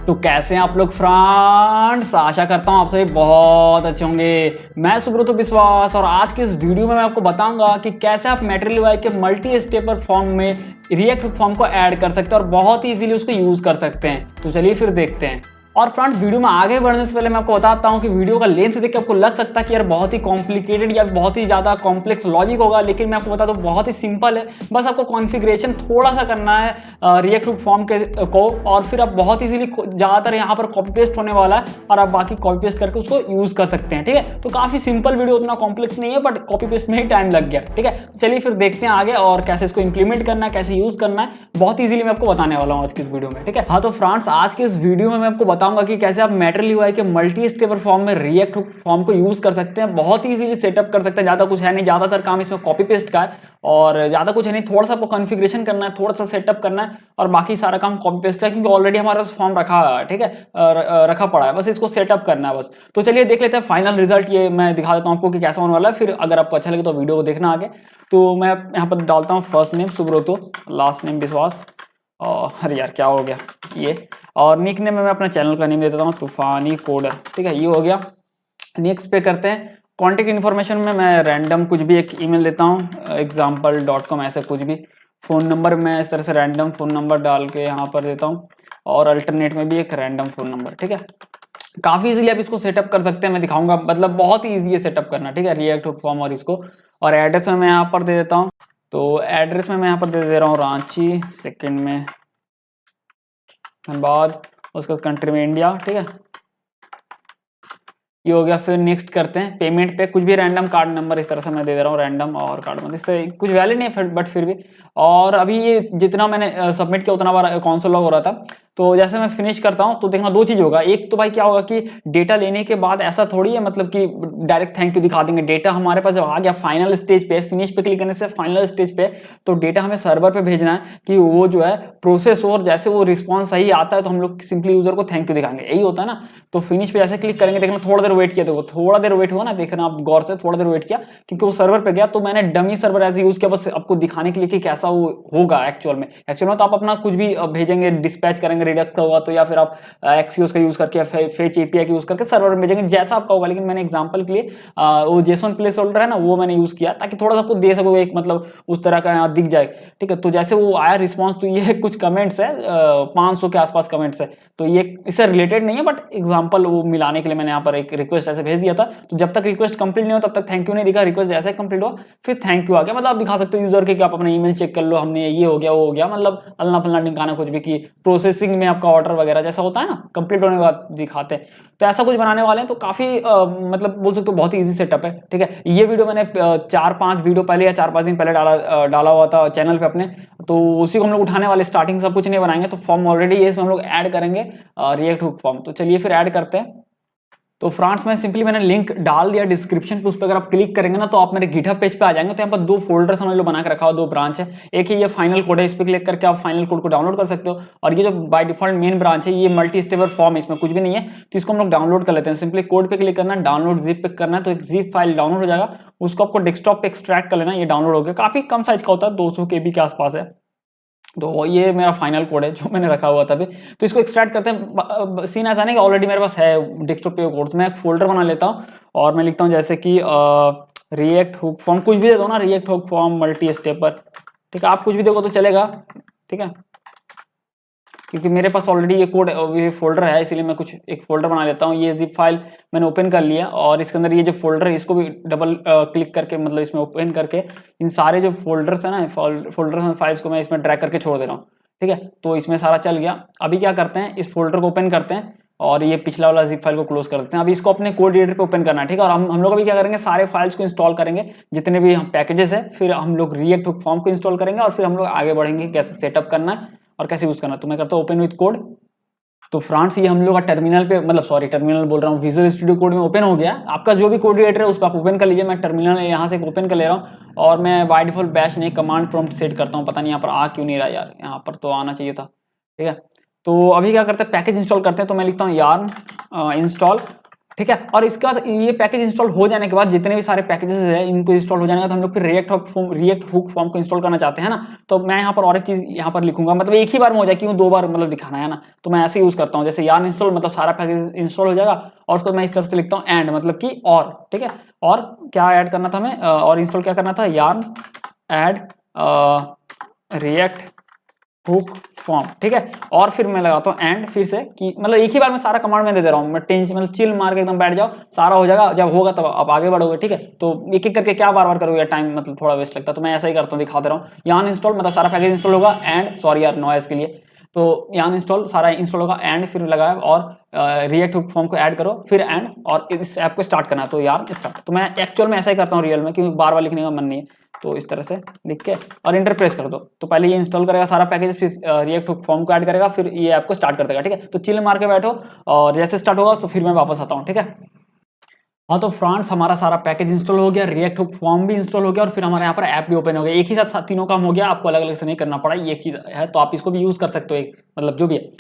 तो कैसे हैं आप लोग फ्रेंड्स। आशा करता हूँ आप सभी बहुत अच्छे होंगे। मैं सुब्रत विश्वास और आज के इस वीडियो में मैं आपको बताऊंगा कि कैसे आप मैटेरियल यूआई के मल्टी स्टेपर फॉर्म में रिएक्ट फॉर्म को ऐड कर सकते हैं और बहुत ही इजीली उसको यूज कर सकते हैं। तो चलिए फिर देखते हैं। और फ्रेंड्स वीडियो में आगे बढ़ने से पहले मैं आपको बताता हूं कि वीडियो का लेंथ देख के आपको लग सकता है कि यार बहुत ही कॉम्प्लिकेटेड या बहुत ही ज्यादा कॉम्प्लेक्स लॉजिक होगा, लेकिन मैं आपको बता दूं बहुत ही सिंपल है। बस आपको कॉन्फ़िगरेशन थोड़ा सा करना है रिएक्ट फॉर्म के को, और फिर आप बहुत इजीली ज्यादातर यहाँ पर कॉपी पेस्ट होने वाला है और आप बाकी कॉपी पेस्ट करके उसको यूज कर सकते हैं। ठीक है, तो काफी सिंपल वीडियो, उतना कॉम्प्लेक्स नहीं है, बट कॉपी पेस्ट में ही टाइम लग गया। ठीक है, चलिए फिर देखते हैं आगे और कैसे इसको इंप्लीमेंट करना है, कैसे यूज करना है, बहुत इजीली मैं आपको बताने वाला हूँ आज की इस वीडियो में। ठीक है, हाँ तो फ्रेंड्स आज के इस वीडियो में मैं आपको बताऊंगा कि कैसे आप मैटेरियल यूआई के मल्टी स्टेपर फॉर्म में रिएक्ट फॉर्म को यूज कर सकते हैं, बहुत ही इजीली सेटअप कर सकते हैं। ज्यादा कुछ है नहीं, ज्यादातर काम इसमें कॉपी पेस्ट का है और ज्यादा कुछ है नहीं, थोड़ा सा आपको कॉन्फ़िगरेशन करना है, थोड़ा सा सेटअप करना है और बाकी सारा काम कॉपी पेस्ट का है, क्योंकि ऑलरेडी हमारे पास फॉर्म रखा है। ठीक है, रखा पड़ा है, बस इसको सेटअप करना है बस। तो चलिए देख लेते हैं फाइनल रिजल्ट। ये मैं दिखा देता हूँ आपको कि कैसा होने वाला है, फिर अगर आपको अच्छा लगे तो वीडियो को देखना आगे। तो मैं यहाँ पर डालता हूँ first name Subrato, last name Biswas, और अरे यार क्या हो गया ये, और निक नेम में मैं अपना चैनल का नेम दे देता हूँ तूफानी कोडर। ठीक है, ये हो गया। नेक्स्ट पे करते हैं। कॉन्टेक्ट इन्फॉर्मेशन में मैं रैंडम कुछ भी एक ईमेल देता हूँ, example.com, ऐसे कुछ भी। फ़ोन नंबर मैं इस तरह से रैंडम फ़ोन नंबर डाल के यहाँ पर देता हूँ, और अल्टरनेट में भी एक रैंडम फ़ोन नंबर। ठीक है, काफ़ी इजीली आप इसको सेटअप कर सकते हैं, मैं दिखाऊंगा, मतलब बहुत ही ईजी है सेटअप करना। ठीक है, रिएक्ट फॉर्म और इसको, और एड्रेस में मैं यहाँ पर दे देता हूँ। तो एड्रेस में मैं यहाँ पर दे रहा हूँ रांची, सेकेंड में धनबाद, उसका कंट्री में इंडिया। ठीक है, ये हो गया। फिर नेक्स्ट करते हैं पेमेंट पे, कुछ भी रैंडम कार्ड नंबर इस तरह से मैं दे दे रहा हूँ, रैंडम और कार्ड नंबर, इससे कुछ वैलिड नहीं है बट फिर भी। और अभी ये जितना मैंने सबमिट किया उतना बार कौन-सा लॉग हो रहा था। तो जैसे मैं फिनिश करता हूँ तो देखना दो चीज होगा। एक तो भाई क्या होगा कि डेटा लेने के बाद ऐसा थोड़ी है मतलब कि डायरेक्ट थैंक यू दिखा देंगे। डेटा हमारे पास जब आ गया फाइनल स्टेज पे, फिनिश पे क्लिक करने से फाइनल स्टेज पे, तो डेटा हमें सर्वर पे भेजना है कि वो जो है प्रोसेस हो, और जैसे वो रिस्पॉन्स सही आता है तो हम लोग सिंपली यूजर को थैंक यू दिखाएंगे, यही होता है ना। तो फिनिश पे जैसे क्लिक करेंगे, देखना थोड़ा देर वेट किया, देखो थोड़ा देर वेट हुआ ना, देखना आप गौर से, थोड़ा देर वेट किया क्योंकि वो सर्वर पे गया। तो मैंने डमी सर्वर ऐसे यूज किया बस आपको दिखाने के लिए कि कैसा वो होगा एक्चुअल में। तो आप अपना कुछ भी भेजेंगे, डिस्पैच करेंगे रिडक्स का हुआ तो, या फिर आप एक्सियोस का यूज करके, फेच एपीआई का यूज करके सर्वर में भेजेंगे, जैसा आपका होगा। लेकिन मैंने एग्जांपल के लिए वो जेसन प्लेस होल्डर है ना, वो मैंने यूज किया ताकि थोड़ा सा आपको दे सको एक, मतलब उस तरह का यहाँ दिख जाए। ठीक है, तो जैसे वो आया रिस्पॉन्स, तो ये कुछ कमेंट्स है, 500 के आसपास कमेंट्स है। तो ये इससे रिलेटेड नहीं है, बट एग्जांपल वो मिलाने के लिए मैंने यहाँ पर एक रिक्वेस्ट ऐसे भेज दिया था। तो जब तक रिक्वेस्ट कंप्लीट नहीं हो तब तक थैंक यू नहीं दिखा, रिक्वेस्ट जैसे कंप्लीट हो फिर थैंक यू आ गया। मतलब आप दिखा सकते हो यूजर के कि आप अपना ईमेल चेक कर लो, हमने ये हो गया वो हो गया, मतलब अल्लाह पल्ला दिखाना कुछ भी, कि प्रोसेसिंग में आपका ऑर्डर वगैरह जैसा होता है ना, कंप्लीट होने के बाद दिखाते हैं। तो ऐसा कुछ बनाने वाले हैं, तो काफी मतलब बोल सकते हो बहुत ही इजी सेटअप है। ठीक है, ये वीडियो मैंने 4-5 वीडियो पहले या 4-5 दिन पहले डाला हुआ था चैनल पे अपने, तो उसी को हम लोग उठाने वाले, स्टार्टिंग सब कुछ नहीं बनाएंगे। तो फॉर्म ऑलरेडी है, इसमें हम लोग ऐड करेंगे रिएक्ट हुक फॉर्म। तो चलिए फिर ऐड करते हैं। तो फ्रेंड्स मैंने लिंक डाल दिया डिस्क्रिप्शन पे, उस पर अगर आप क्लिक करेंगे ना तो आप मेरे गिटहब पेज पे आ जाएंगे। तो यहाँ पर दो फोल्डर समझ लो बना के रखा हुआ, दो ब्रांच है। एक ही ये फाइनल कोड है, इस पर क्लिक करके आप फाइनल कोड को डाउनलोड कर सकते हो। और ये जो बाय डिफॉल्ट मेन ब्रांच है, ये मल्टी स्टेपर फॉर्म है, इसमें कुछ भी नहीं है। तो इसको हम लोग डाउनलोड कर लेते हैं। सिंपली कोड पे क्लिक करना है, डाउनलोड जिप पे करना है, तो एक जिप फाइल डाउनलोड हो जाएगा। उसको आपको डेस्कटॉप पे एक्सट्रैक्ट कर लेना। ये डाउनलोड हो गया, काफी कम साइज का होता है, 200 KB के आसपास है। तो ये मेरा फाइनल कोड है जो मैंने रखा हुआ था अभी। तो इसको एक्सट्रैक्ट करते हैं। सीन ऐसा नहीं कि ऑलरेडी मेरे पास है डेस्कटॉप पे कोड, तो मैं एक फोल्डर बना लेता हूँ और मैं लिखता हूँ जैसे कि रिएक्ट हुक फॉर्म, कुछ भी दे दो ना, react hook form multi stepper. ठीक है, आप कुछ भी देखो तो चलेगा। ठीक है, क्योंकि मेरे पास ऑलरेडी ये कोड, ये फोल्डर है, इसीलिए मैं कुछ एक फोल्डर बना लेता हूँ। ये जिप फाइल मैंने ओपन कर लिया और इसके अंदर ये जो फोल्डर है इसको भी डबल क्लिक करके, मतलब इसमें ओपन करके इन सारे जो फोल्डर्स है ना, फोल्डर्स एंड फाइल्स को मैं इसमें ड्रैग करके छोड़ दे रहा हूँ। ठीक है, तो इसमें सारा चल गया। अभी क्या करते हैं, इस फोल्डर को ओपन करते हैं और ये पिछला वाला जिप फाइल को क्लोज कर देते हैं। अभी इसको अपने कोड एडिटर पे ओपन करना है। ठीक है, और हम लोग अभी क्या करेंगे, सारे फाइल्स को इंस्टॉल करेंगे जितने भी हम पैकेजेस है, फिर हम लोग रिएक्ट हुक फॉर्म को इंस्टॉल करेंगे और फिर हम लोग आगे बढ़ेंगे कैसे सेटअप करना है और कैसे यूज करना है। तो मैं करता हूँ ओपन विद कोड। तो फ्रेंड्स ये हम लोग का टर्मिनल पे, मतलब सॉरी टर्मिनल बोल रहा हूँ, विजुअल स्टूडियो कोड में ओपन हो गया। आपका जो भी कोड एडिटर है उस पर आप ओपन कर लीजिए। मैं टर्मिनल यहाँ से ओपन कर ले रहा हूँ और मैं बाय डिफॉल्ट बैश नहीं कमांड प्रॉम्प्ट सेट करता हूँ। पता नहीं यहाँ पर आ क्यों नहीं रहा यार, यहाँ पर तो आना चाहिए था। ठीक है, तो अभी क्या करते हैं, पैकेज इंस्टॉल करते हैं। तो मैं लिखता हूँ यार्न इंस्टॉल ठीक है। और इसके बाद ये पैकेज इंस्टॉल हो जाने के बाद जितने भी सारे पैकेजेस हैं इनको इंस्टॉल हो जाने के बाद हम लोग फिर रिएक्ट हुक फॉर्म को इंस्टॉल करना चाहते हैं ना, तो मैं यहाँ पर और एक चीज यहाँ पर लिखूंगा, मतलब एक ही बार में हो जाए, क्यों दो बार मतलब दिखाना है ना, तो मैं ऐसे यूज करता हूँ, जैसे यार्न इंस्टॉल मतलब सारा पैकेज इंस्टॉल हो जाएगा और उसको मैं इस तरह से लिखता हूँ एंड, मतलब कि और, ठीक है। और क्या ऐड करना था हमें, और इंस्टॉल क्या करना था, yarn add react hook form, ठीक है। और फिर मैं लगाता हूँ एंड फिर से, कि मतलब एक ही बार में सारा कमांड में दे रहा हूँ मैं, टेंशन मतलब चिल मार के एकदम बैठ जाओ, सारा हो जाएगा, जब होगा तब आप आगे बढ़ोगे, ठीक है। तो एक एक करके क्या बार बार करोगे, टाइम मतलब थोड़ा वेस्ट लगता है, तो मैं ऐसा ही करता हूँ, दिखा दे रहा हूँ। यहाँ इंस्टॉल मतलब सारा पैकेज इंस्टॉल होगा एंड, सॉरी यार नॉइस के लिए, तो यहाँ इंस्टॉल सारा इंस्टॉल होगा एंड फिर लगाया और रिएक्ट हुक फॉर्म को ऐड करो फिर एंड, और इस ऐप को स्टार्ट करना है, तो यार स्टार्ट। तो मैं एक्चुअल में ऐसा ही करता हूँ रियल में, क्योंकि बार बार लिखने का मन नहीं है, तो इस तरह से लिख के और इंटर प्रेस कर दो, तो पहले ये इंस्टॉल करेगा सारा पैकेज, फिर रिएक्ट हुक फॉर्म को ऐड करेगा, फिर ये ऐप को स्टार्ट कर देगा, ठीक है। तो चिल मार के बैठो और जैसे स्टार्ट होगा तो फिर मैं वापस आता हूँ, ठीक है। हाँ तो फ्रेंड्स हमारा सारा पैकेज इंस्टॉल हो गया, रिएक्ट हुक फॉर्म भी इंस्टॉल हो गया और फिर हमारे यहाँ पर ऐप भी ओपन हो गया, एक ही साथ तीनों काम हो गया, आपको अलग अलग से नहीं करना पड़ा, ये एक चीज है, तो आप इसको भी यूज कर सकते हो, एक मतलब जो भी है।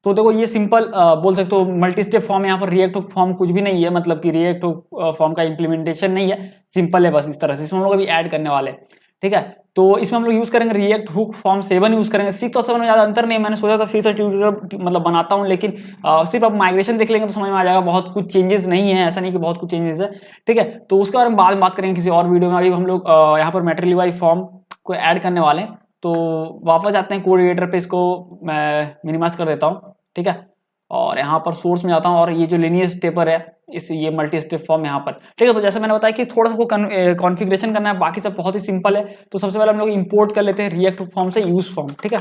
तो देखो ये सिंपल बोल सकते हो मल्टी स्टेप फॉर्म, यहाँ पर रिएक्ट हुक फॉर्म कुछ भी नहीं है, मतलब कि रिएक्ट हुक फॉर्म का इंप्लीमेंटेशन नहीं है, सिंपल है बस इस तरह से, इसमें हम लोग अभी ऐड करने वाले हैं, ठीक है। तो इसमें हम लोग यूज करेंगे रिएक्ट हुक फॉर्म 7 यूज करेंगे, 6 और 7 में ज्यादा अंतर नहीं है, मैंने सोचा था फिर से ट्यूटोरियल मतलब बनाता हूँ, लेकिन सिर्फ अब माइग्रेशन देख लेंगे तो समझ में आ जाएगा, बहुत कुछ चेंजेस नहीं है, ऐसा नहीं कि बहुत कुछ चेंजेस है, ठीक है। तो उसके बारे में बाद में बात करेंगे किसी और वीडियो में, अभी हम लोग यहाँ पर मैट्रिलीवाई फॉर्म को ऐड करने वाले हैं। तो वापस आते हैं कोड एडिटर पे, इसको मैं मिनिमाइज कर देता हूँ, ठीक है। और यहाँ पर सोर्स में जाता हूँ और ये जो लीनियर स्टेपर है इस ये मल्टी स्टेप फॉर्म यहाँ पर, ठीक है। तो जैसे मैंने बताया कि थोड़ा सा कॉन्फ़िगरेशन करना है, बाकी सब बहुत ही सिंपल है। तो सबसे पहले हम लोग इंपोर्ट कर लेते हैं रिएक्ट फॉर्म से यूज फॉर्म, ठीक है।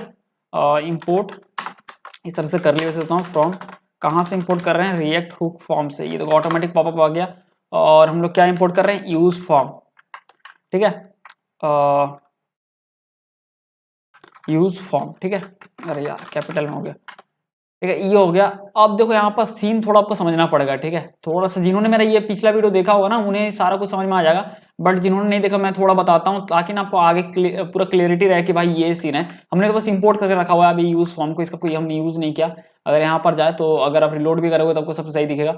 इंपोर्ट इस तरह से कर लिया देता हूँ, फ्रॉम कहाँ से इंपोर्ट कर रहे हैं, रिएक्ट हुक फॉर्म से, ये देखो ऑटोमेटिक पॉपअप आ गया। और हम लोग क्या इंपोर्ट कर रहे हैं, यूज फॉर्म, ठीक है, यूज फॉर्म, ठीक है। अरे यार कैपिटल में हो गया, ठीक है, ये हो गया। अब देखो यहाँ पर सीन थोड़ा आपको समझना पड़ेगा, ठीक है, थोड़ा सा जिन्होंने मेरा ये पिछला वीडियो देखा होगा ना उन्हें सारा कुछ समझ में आ जाएगा, बट जिन्होंने नहीं देखा मैं थोड़ा बताता हूँ ताकि ना आपको आगे पूरा क्लियरिटी रहे कि भाई ये सीन है। हमने तो बस इंपोर्ट करके रखा हुआ है अभी यूज फॉर्म को, इसका कोई हमने यूज नहीं किया। अगर यहाँ पर जाए तो अगर आप रिलोड भी करोगे तो आपको सब सही दिखेगा।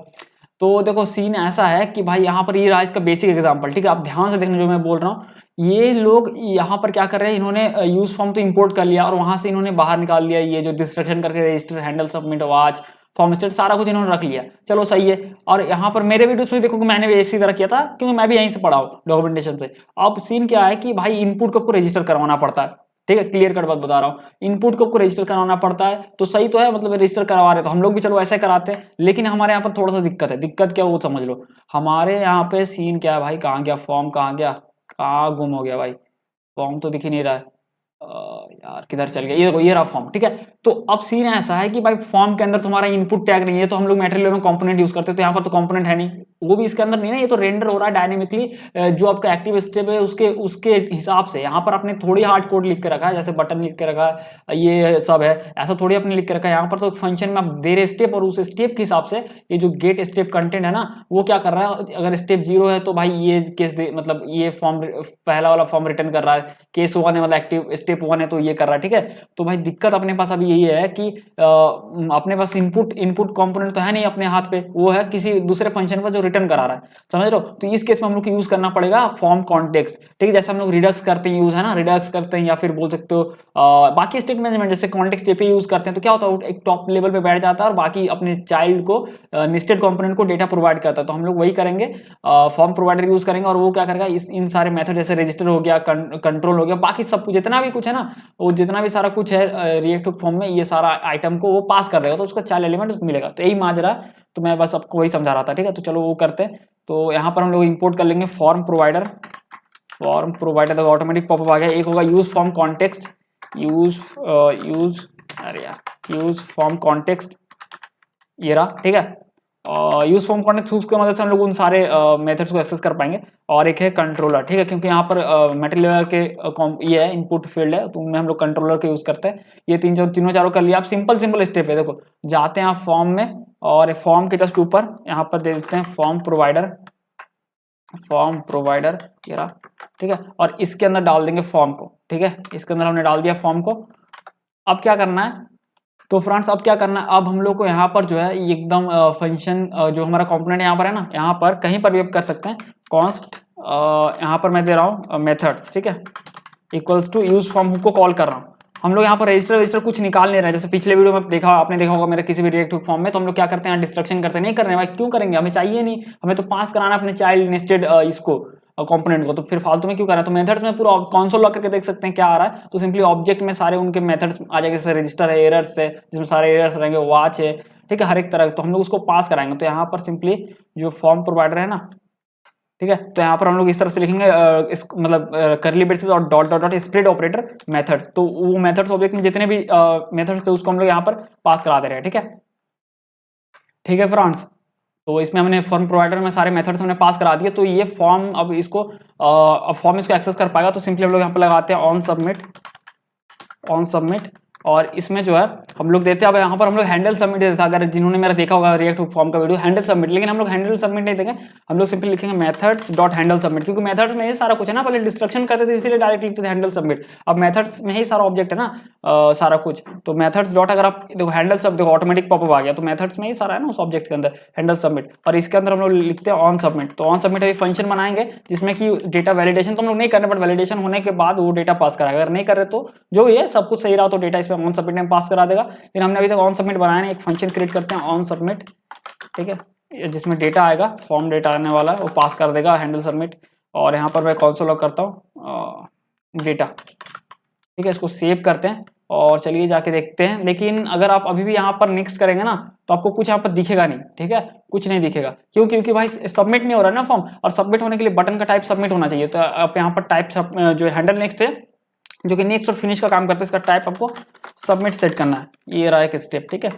तो देखो सीन ऐसा है कि भाई यहाँ पर ये रहा इसका बेसिक एग्जांपल, ठीक है, आप ध्यान से देखना जो मैं बोल रहा हूँ। ये लोग यहाँ पर क्या कर रहे हैं, इन्होंने यूज फॉर्म तो इंपोर्ट कर लिया और वहां से इन्होंने बाहर निकाल लिया ये जो डिस्ट्रक्शन करके register handle submit watch form state सारा कुछ इन्होंने रख लिया, चलो सही है। और यहाँ पर मेरे वीडियोस में देखो कि मैंने भी इसी तरह किया था, क्योंकि मैं भी यहीं से पढ़ा हूँ डॉक्यूमेंटेशन से। अब सीन क्या है कि भाई इनपुट को आपको रजिस्टर करवाना पड़ता है, ठीक है, क्लियर कट बात बता रहा हूँ, इनपुट को आपको रजिस्टर कराना पड़ता है, तो सही तो है, मतलब रजिस्टर करवा रहे तो हम लोग भी चलो ऐसे कराते हैं, लेकिन हमारे यहाँ पर थोड़ा सा दिक्कत है, दिक्कत क्या वो समझ लो। हमारे यहाँ पे सीन क्या है भाई, कहाँ गया फॉर्म, कहाँ गया, कहाँ गुम हो गया भाई, फॉर्म तो दिख ही नहीं रहा है, यार किधर चल गया, ये देखो ये रहा फॉर्म, ठीक है। तो अब सीन ऐसा है कि भाई फॉर्म के अंदर तुम्हारा इनपुट टैग नहीं है, तो हम लोग मैटेरियल में कंपोनेंट यूज करते हैं, तो यहाँ पर तो कंपोनेंट है नहीं, वो भी इसके अंदर नहीं ना, ये तो रेंडर हो रहा है डायनेमिकली, जो आपका एक्टिव स्टेप है उसके उसके हिसाब से। यहाँ पर आपने थोड़ी हार्ड कोड लिख के रखा है, जैसे बटन लिख के रखा है, ये सब है, ऐसा थोड़ी आपने लिख के रखा है। यहाँ पर तो फंक्शन में आप दे रहे स्टेप और उस स्टेप के हिसाब से ये जो गेट स्टेप कंटेंट है ना वो क्या कर रहा है, अगर स्टेप 0 है तो भाई ये केस दे, मतलब ये फॉर्म पहला वाला फॉर्म रिटर्न कर रहा है, केस 1 है मतलब एक्टिव स्टेप 1 है तो ये कर रहा है, ठीक है। तो भाई दिक्कत अपने पास अभी यही है कि अपने पास इनपुट कंपोनेंट तो है नहीं अपने हाथ पे, वो है किसी दूसरे फंक्शन पर जो रिटर्न करा रहा है, समझ रहे हो। तो इस केस में हम लोग को यूज करना पड़ेगा फॉर्म कॉन्टेक्स्ट, ठीक है, जैसे हम लोग रिडक्स करते हैं यूज, है ना, रिडक्स करते हैं, या फिर बोल सकते हो बाकी स्टेट मैनेजमेंट जैसे कॉन्टेक्स्ट एपीआई यूज करते हैं, तो क्या होता है एक टॉप लेवल पे बैठ जाता है और बाकी अपने चाइल्ड को नेस्टेड कंपोनेंट को डेटा प्रोवाइड करता है। तो हम लोग वही करेंगे, फॉर्म प्रोवाइडर यूज करेंगे, और वो क्या करेगा इन सारे मेथड जैसे रजिस्टर हो गया, कंट्रोल हो गया, बाकी सब कुछ जितना भी कुछ है ना, वो जितना भी सारा कुछ है रिएक्ट फॉर्म में, ये सारा आइटम को वो पास कर देगा, तो उसका चाइल्ड एलिमेंट उसको मिलेगा। तो यही माजरा, तो मैं बस आपको वही समझा रहा था, ठीक है। तो चलो वो करते हैं। तो यहाँ पर हम लोग इंपोर्ट कर लेंगे फॉर्म प्रोवाइडर तो ऑटोमेटिक पॉपअप आ गया। एक होगा use form context, use form context, ये रहा, ठीक है। यूज फॉर्म कॉन्टेक्स्ट उसकी मदद से हम लोग उन सारे मेथड्स को एक्सेस कर पाएंगे। और एक है कंट्रोलर, ठीक है, क्योंकि यहाँ पर मटेरियल के ये है इनपुट फील्ड है, तो उनमें हम लोग कंट्रोलर के यूज करते हैं। ये तीनों चारों कर लिया। आप सिंपल स्टेप है, देखो जाते हैं आप फॉर्म में, और फॉर्म के जस्ट ऊपर यहाँ पर दे देते हैं फॉर्म प्रोवाइडर, ये रहा, ठीक है। और इसके अंदर डाल देंगे फॉर्म को, ठीक है, इसके अंदर हमने डाल दिया फॉर्म को। अब क्या करना है, तो फ्रेंड्स अब क्या करना है, अब हम लोग को यहाँ पर जो है एकदम फंक्शन जो हमारा कंपोनेंट यहाँ पर है ना, यहाँ पर कहीं पर भी आप कर सकते हैं कॉन्स्ट, यहाँ पर मैं दे रहा हूँ मेथड्स, ठीक है, equals to use form hook को कॉल कर रहा हूँ। हम लोग यहाँ पर रजिस्टर कुछ निकाल नहीं रहे हैं, जैसे पिछले वीडियो में देखा आपने देखा होगा मेरे किसी भी रिएक्ट फॉर्म में, तो हम लोग क्या करते हैं डिस्ट्रक्शन करते नहीं कर रहे हैं भाई, क्यों करेंगे, हमें चाहिए नहीं, हमें तो पास कराना अपने चाइल्ड नेस्टेड इसको कंपोनेंट को, तो फिर फालतू में क्यों कर रहे हैं। तो मेथड्स में पूरा कंसोल लॉग करके देख सकते हैं क्या आ रहा है, तो सिंपली ऑब्जेक्ट में सारे उनके मेथड्स आ जाएंगे, जैसे रजिस्टर है, एरर्स है जिसमें सारे एरर्स रहेंगे, वॉच है, ठीक है, हर एक तरह, तो हम लोग उसको पास कराएंगे। तो यहाँ पर सिंपली जो फॉर्म प्रोवाइडर है ना, ठीक है, तो यहाँ पर हम लोग इस तरह से लिखेंगे मतलब करली ब्रेसेस और dot dot dot split operator methods, तो वो मेथड्स ऑब्जेक्ट में जितने भी मेथड्स थे उसको हम लोग यहाँ पर पास करा दे रहे हैं, ठीक है, ठीक है फ्रेंड्स। तो इसमें हमने फॉर्म प्रोवाइडर में सारे मेथड्स हमने पास करा दिए, तो ये फॉर्म अब इसको फॉर्म इसको एक्सेस कर पाएगा, तो सिंपली हम लोग यहाँ पर लगाते हैं ऑन सबमिट, और इसमें जो है हम लोग देते हैं, अब यहाँ पर हम लोग हैंडल सबमिट देते हैं, अगर जिन्होंने मेरा देखा होगा रिएक्ट फॉर्म का वीडियो, हैंडल सबमिट, लेकिन हम लोग हैंडल सबमिट नहीं देंगे, हम लोग सिंपली लिखेंगे मेथड्स डॉट हैंडल सबमिट, क्योंकि मेथड्स में ही सारा कुछ है ना, पहले डिस्ट्रक्शन करते थे इसीलिए डायरेक्ट लिखते थे हैंडल सबमिट, अब मेथड्स में ही सारा ऑब्जेक्ट है ना सारा कुछ, तो मेथड्स डॉट अगर आप देखो हैंडल सब देखो ऑटोमेटिक पॉपअप आ गया, तो मेथड्स में ही सारा है ना उस ऑब्जेक्ट के अंदर हैंडल सबमिट, और इसके अंदर हम लोग लिखते हैं ऑन सबमिट। तो ऑन सबमिट अभी फंक्शन बनाएंगे जिसमें कि डेटा वैलिडेशन तो हम लोग नहीं करने, बट वैलिडेशन होने के बाद वो डेटा पास कराएगा, अगर नहीं कर रहे तो जो भी है सब कुछ सही रहा तो डेटा इसमें ऑन सबमिट में पास करा देगा। लेकिन हमने अभी तक ऑन सबमिट बनाया नहीं, एक फंक्शन क्रिएट करते हैं ऑन सबमिट, ठीक है, जिसमें डेटा आएगा, फॉर्म डेटा आने वाला है वो पास कर देगा हैंडल सबमिट, और यहाँ पर मैं कंसोल लॉग करता हूँ डेटा, ठीक है, इसको सेव करते हैं और चलिए जाके देखते हैं। लेकिन अगर आप अभी भी यहाँ पर नेक्स्ट करेंगे ना तो आपको कुछ यहाँ पर दिखेगा नहीं, ठीक है, कुछ नहीं दिखेगा, क्यों, क्योंकि भाई सबमिट नहीं हो रहा है ना फॉर्म, और सबमिट होने के लिए बटन का टाइप सबमिट होना चाहिए, तो आप यहाँ पर टाइप जो हैंडल नेक्स्ट है जो कि नेक्स्ट और फिनिश का काम करता है, इसका टाइप आपको सबमिट सेट करना है, ये रहा एक स्टेप, ठीक है।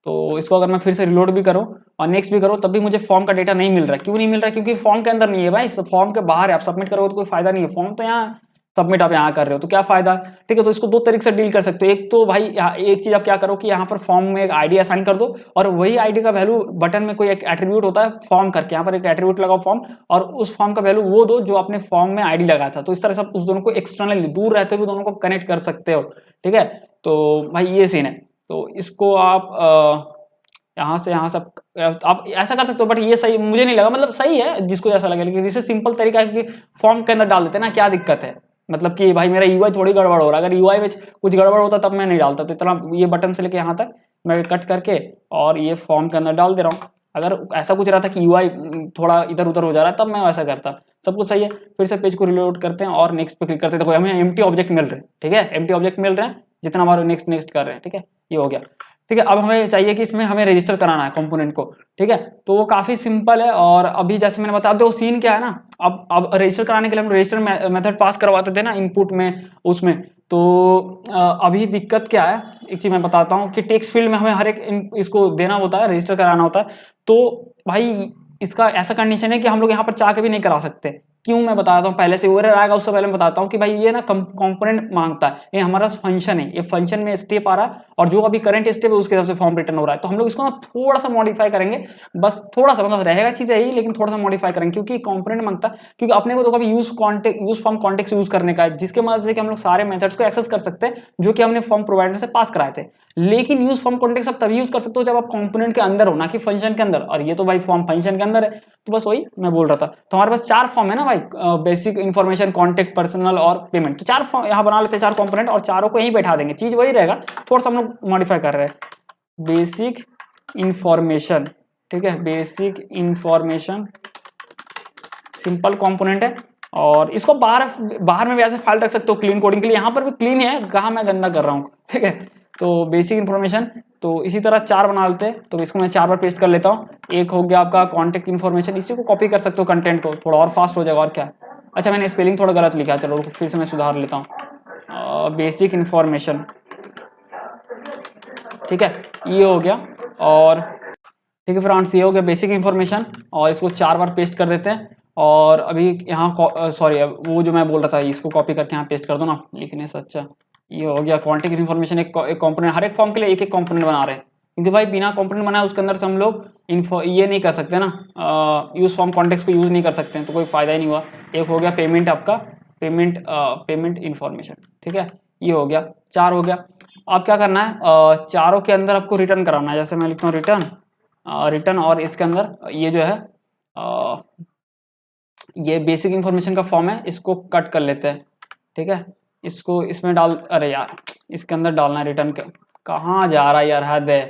तो इसको अगर मैं फिर से रिलोड भी करूं और नेक्स्ट भी करूं तब भी मुझे फॉर्म का डेटा नहीं मिल रहा है, क्यों नहीं मिल रहा है, क्योंकि फॉर्म के अंदर नहीं है भाई, फॉर्म के बाहर है, आप सबमिट करोगे तो कोई फायदा नहीं है, फॉर्म तो यहाँ सबमिट आप यहाँ कर रहे हो तो क्या फायदा, ठीक है। तो इसको दो तरीके से डील कर सकते हो, एक तो भाई एक चीज आप क्या करो कि यहाँ पर फॉर्म में एक आईडी असाइन कर दो, और वही आईडी का वैल्यू बटन में कोई एक एट्रीब्यूट होता है फॉर्म करके, यहाँ पर एक एट्रीब्यूट लगाओ फॉर्म, और उस फॉर्म का वैल्यू वो दो जो आपने फॉर्म में आईडी लगाया था, तो इस तरह से उस दोनों को एक्सटर्नली दूर रहते हुए दोनों को कनेक्ट कर सकते हो, ठीक है। तो भाई ये सीन है, तो इसको आप यहाँ से आप ऐसा कर सकते हो, बट ये सही मुझे नहीं लगा, मतलब सही है जिसको जैसा लगे, लेकिन इससे सिंपल तरीका है कि फॉर्म के अंदर डाल देते हैं ना, क्या दिक्कत है, मतलब कि भाई मेरा यूआई थोड़ी गड़बड़ हो रहा है, अगर यूआई में कुछ गड़बड़ होता तब मैं नहीं डालता, तो इतना ये बटन से लेके यहाँ तक मैं कट करके और ये फॉर्म के अंदर डाल दे रहा हूँ। अगर ऐसा कुछ रहा था कि यूआई थोड़ा इधर उधर हो जा रहा है तब मैं वैसा करता, सब कुछ सही है। फिर से पेज को रिलोड करते हैं और नेक्स्ट पे क्लिक करते हैं, देखो हमें एम्प्टी ऑब्जेक्ट मिल रहे हैं, ठीक है, एम्प्टी ऑब्जेक्ट मिल रहे हैं जितना हमारे नेक्स्ट कर रहे हैं, ठीक है, ये हो गया, ठीक है। अब हमें चाहिए कि इसमें हमें रजिस्टर कराना है कंपोनेंट को, ठीक है, तो वो काफी सिंपल है, और अभी जैसे मैंने बताया, अब देखो सीन क्या है ना, अब रजिस्टर कराने के लिए हम रजिस्टर मेथड पास करवाते थे ना इनपुट में उसमें, तो अभी दिक्कत क्या है, एक चीज मैं बताता हूँ कि टेक्स्ट फील्ड में हमें हर एक इसको देना होता है, रजिस्टर कराना होता है, तो भाई इसका ऐसा कंडीशन है कि हम लोग यहाँ पर चाह के भी नहीं करा सकते, क्यों मैं बताता हूँ, पहले से एरर आएगा उससे पहले मैं बताता हूँ कि भाई ये ना कंपोनेंट मांगता है, ये हमारा फंक्शन है, ये फंक्शन में स्टेप आ रहा है और जो अभी करंट स्टेप है उसके हिसाब से फॉर्म रिटर्न हो रहा है, तो हम लोग इसको ना थोड़ा सा मॉडिफाई करेंगे, बस थोड़ा सा, मतलब रहेगा चीज यही लेकिन थोड़ा सा मॉडिफाई करेंगे, क्योंकि कंपोनेंट मांगता है, क्योंकि अपने को तो कभी यूज फॉर्म कॉन्टेक्स्ट यूज करने का है, जिसके मदद से कि हम लोग सारे मेथड्स को एक्सेस कर सकते हैं जो कि हमने फॉर्म प्रोवाइडर से पास कराए थे। लेकिन यूज फॉर्म कॉन्टेक्स्ट आप तभी यूज कर सकते हो जब आप कंपोनेंट के अंदर हो, ना कि फंक्शन के अंदर, और ये तो भाई फॉर्म फंक्शन के अंदर है, तो बस वही मैं बोल रहा था। तो हमारे पास 4 फॉर्म है ना भाई, बेसिक, इन्फॉर्मेशन, कॉन्टेक्ट, पर्सनल और पेमेंट, तो 4 फॉर्म यहाँ बना लेते हैं, 4 कंपोनेंट, और चारों को यहीं बैठा देंगे, चीज वही रहेगा, थोड़ा सा हम लोग मॉडिफाई कर रहे हैं। बेसिक इंफॉर्मेशन, ठीक है, बेसिक इंफॉर्मेशन सिंपल कंपोनेंट है, और इसको बाहर में भी ऐसे फाइल रख सकते हो क्लीन कोडिंग के लिए, यहाँ पर भी क्लीन है, कहाँ मैं गंदा कर रहा हूँ, ठीक है। तो बेसिक इंफॉर्मेशन, तो इसी तरह 4 बना लेते हैं, तो इसको मैं 4 बार पेस्ट कर लेता हूँ। एक हो गया आपका कॉन्टेक्ट इन्फॉर्मेशन, इसी को कॉपी कर सकते हो कंटेंट को, थोड़ा और फास्ट हो जाएगा, और क्या, अच्छा मैंने स्पेलिंग थोड़ा गलत लिखा, चलो फिर से मैं सुधार लेता हूँ, बेसिक इंफॉर्मेशन, ठीक है, ये हो गया, और ठीक है फ्रेंड्स, ये हो गया बेसिक इंफॉर्मेशन, और इसको 4 बार पेस्ट कर देते हैं। और अभी यहाँ सॉरी, वो जो मैं बोल रहा था इसको कॉपी करके यहाँ पेस्ट कर दो ना, लिखने से अच्छा, ये हो गया कॉन्टेक्ट इन्फॉर्मेशन, एक कंपोनेंट, हर एक फॉर्म के लिए एक कंपोनेंट बना रहे हैं, क्योंकि भाई बिना कंपोनेंट बनाए उसके अंदर से हम लोग ये नहीं कर सकते ना, यूज फॉर्म कॉन्टेक्स्ट को यूज नहीं कर सकते हैं, तो कोई फायदा ही नहीं हुआ। एक हो गया पेमेंट, आपका पेमेंट इन्फॉर्मेशन, ठीक है, ये हो गया, 4 हो गया। अब क्या करना है, चारों के अंदर आपको रिटर्न कराना है। जैसे मैं लिखता हूँ रिटर्न, रिटर्न, और इसके अंदर ये जो है ये बेसिक इंफॉर्मेशन का फॉर्म है, इसको कट कर लेते हैं। ठीक है, इसको इसमें डाल, अरे यार इसके अंदर डालना है रिटर्न का, कहाँ जा रहा है यार, हद है